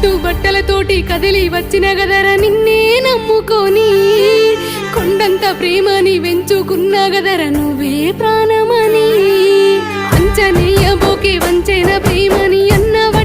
కట్టుబట్టలతోటి కదిలి వచ్చిన గదరా నిన్నే నమ్ముకొని కొండంత ప్రేమని వెంచుకున్న గదరా నువ్వే ప్రాణమని అంచనీయబోకే వంచైన ప్రేమని అన్నవా